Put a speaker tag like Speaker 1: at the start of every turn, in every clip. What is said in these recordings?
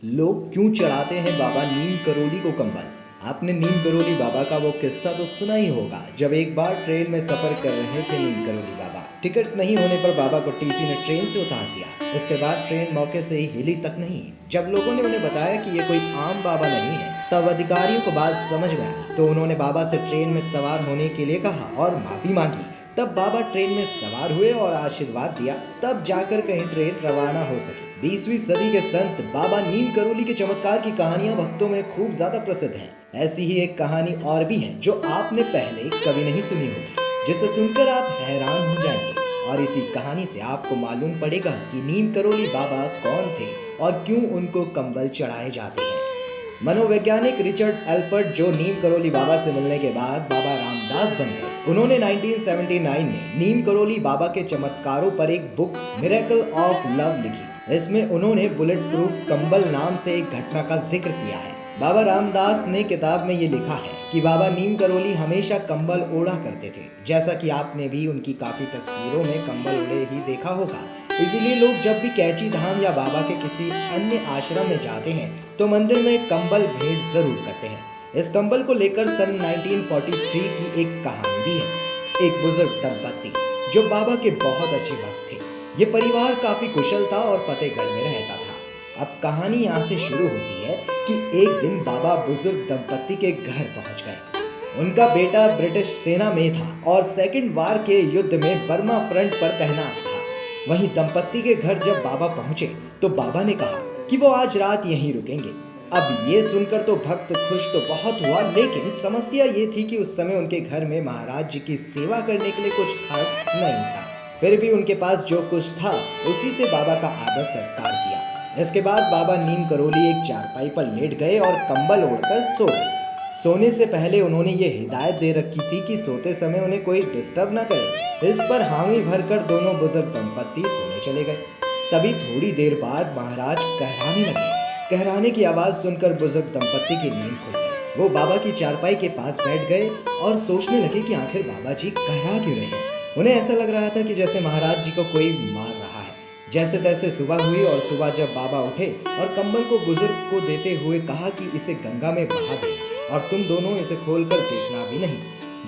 Speaker 1: लोग क्यों चढ़ाते हैं बाबा नीम करोली को कंबल। आपने नीम करोली बाबा का वो किस्सा तो सुना ही होगा, जब एक बार ट्रेन में सफर कर रहे थे नीम करोली बाबा। टिकट नहीं होने पर बाबा को टीसी ने ट्रेन से उतार दिया। इसके बाद ट्रेन मौके से ही हिली तक नहीं। जब लोगों ने उन्हें बताया कि ये कोई आम बाबा नहीं है, तब अधिकारियों को बात समझ में आई तो उन्होंने बाबा से ट्रेन में सवार होने के लिए कहा और माफी मांगी। तब बाबा ट्रेन में सवार हुए और आशीर्वाद दिया, तब जाकर कहीं ट्रेन रवाना हो सकी। 20वीं सदी के संत बाबा नीम करोली के चमत्कार की कहानियां भक्तों में खूब ज्यादा प्रसिद्ध हैं। ऐसी ही एक कहानी और भी है जो आपने पहले कभी नहीं सुनी होगी, जिसे सुनकर आप हैरान हो जाएंगे। और इसी कहानी से आपको मालूम पड़ेगा कि नीम करोली बाबा कौन थे और क्यों उनको कंबल चढ़ाए जाते हैं। मनोवैज्ञानिक रिचर्ड एल्पर्ट, जो नीम करोली बाबा से मिलने के बाद बाबा रामदास बन गए, उन्होंने 1979 में नीम करोली बाबा के चमत्कारों पर एक बुक मिरेकल ऑफ लव लिखी। इसमें उन्होंने बुलेट प्रूफ कंबल नाम से एक घटना का जिक्र किया है। बाबा रामदास ने किताब में ये लिखा है कि बाबा नीम करोली हमेशा कंबल ओढ़ा करते थे, जैसा कि आपने भी उनकी काफी तस्वीरों में कंबल ओढ़े ही देखा होगा। इसीलिए लोग जब भी कैची धाम या बाबा के किसी अन्य आश्रम में जाते हैं तो मंदिर में कंबल भेंट जरूर करते हैं। इस कंबल को लेकर सन 1943 की एक कहानी भी है। एक बुजुर्ग दंपत्ति जो बाबा के बहुत अच्छे भक्त थे। ये परिवार काफी कुशल था और फतेहगढ़ में रहता था। अब कहानी यहाँ से शुरू होती है कि एक दिन बाबा बुजुर्ग दंपत्ति के घर पहुंच गए। उनका बेटा ब्रिटिश सेना में था और सेकंड वार के युद्ध में बर्मा फ्रंट पर तैनात था। वहीं दंपत्ति के घर जब बाबा पहुंचे तो बाबा ने कहा कि वो आज रात यहीं रुकेंगे। अब ये सुनकर तो भक्त खुश तो बहुत हुआ, लेकिन समस्या ये थी कि उस समय उनके घर में महाराज जी की सेवा करने के लिए कुछ खास नहीं था। फिर भी उनके पास जो कुछ था उसी से बाबा का आदर सत्कार किया। इसके बाद बाबा नीम करोली एक चारपाई पर लेट गए और कंबल ओढ़कर सो गए। सोने से पहले उन्होंने ये हिदायत दे रखी थी कि सोते समय उन्हें कोई डिस्टर्ब न करे। इस पर हामी भरकर दोनों बुजुर्ग दंपत्ति सोने चले गए। तभी थोड़ी देर बाद महाराज कहराने लगे। कहराने की आवाज सुनकर बुजुर्ग दंपत्ति की नींद खुल गई। वो बाबा की चारपाई के पास बैठ गए और सोचने लगे कि आखिर बाबा जी कहरा क्यों रहे हैं। उन्हें ऐसा लग रहा था कि जैसे महाराज जी को कोई मार रहा है। जैसे तैसे सुबह हुई और सुबह जब बाबा उठे और कंबल को बुजुर्ग को देते हुए कहा कि इसे गंगा में बहा देना और तुम दोनों इसे खोलकर देखना भी नहीं।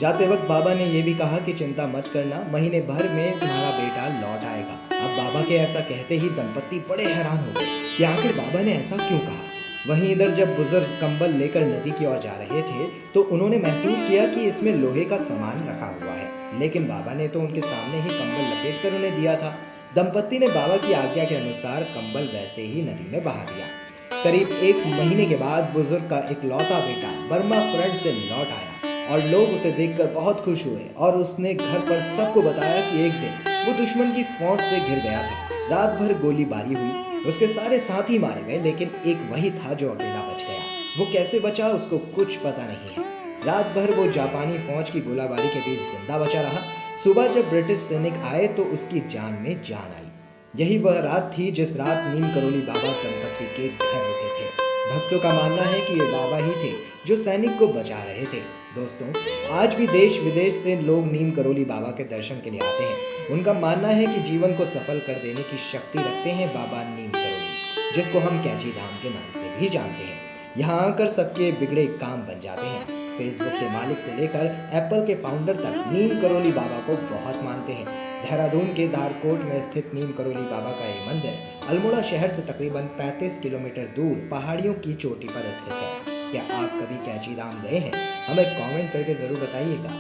Speaker 1: जाते वक्त बाबा ने यह भी कहा कि चिंता मत करना, महीने भर में तुम्हारा बेटा लौट आएगा। अब बाबा के ऐसा कहते ही दंपत्ति बड़े हैरान हो गए कि आखिर बाबा ने ऐसा क्यों कहा। वहीं इधर जब बुजुर्ग कंबल लेकर नदी की ओर जा रहे थे तो उन्होंने महसूस किया कि इसमें लोहे का सामान रखा हुआ है, लेकिन बाबा ने तो उनके सामने ही कंबल लपेट कर उन्हें दिया था। दंपत्ति ने बाबा की आज्ञा के अनुसार कंबल वैसे ही नदी में बहा दिया। करीब एक महीने के बाद बुजुर्ग का इकलौता बेटा बर्मा फ्रंट से लौट आया और लोग उसे देखकर बहुत खुश हुए और उसने घर पर सबको बताया कि एक दिन वो दुश्मन की फौज से घिर गया था। रात भर गोलीबारी हुई, उसके सारे साथी मारे गए, लेकिन एक वही था जो अकेला बच गया। वो कैसे बचा उसको कुछ पता नहीं है। रात भर वो जापानी फौज की गोलाबारी के बीच जिंदा बचा रहा। सुबह जब ब्रिटिश सैनिक आए तो उसकी जान में जान आई। यही वह रात थी जिस रात नीम करोली बाबा दंपत्ति के घर रुके थे। भक्तों का मानना है कि ये बाबा ही थे जो सैनिक को बचा रहे थे। दोस्तों, आज भी देश विदेश से लोग नीम करोली बाबा के दर्शन के लिए आते हैं। उनका मानना है कि जीवन को सफल कर देने की शक्ति रखते हैं बाबा नीम करोली, जिसको हम कैची धाम के नाम से भी जानते हैं। यहाँ आकर सबके बिगड़े काम बन जाते हैं। फेसबुक के मालिक से लेकर एप्पल के फाउंडर तक नीम करोली बाबा को बहुत मानते हैं। देहरादून के धारकोट में स्थित नीम करोली बाबा का ये मंदिर अल्मोड़ा शहर से तकरीबन 35 किलोमीटर दूर पहाड़ियों की चोटी पर स्थित है। क्या आप कभी कैची धाम गए हैं? हमें कमेंट करके जरूर बताइएगा।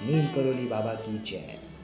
Speaker 1: नीम करोली बाबा की जय।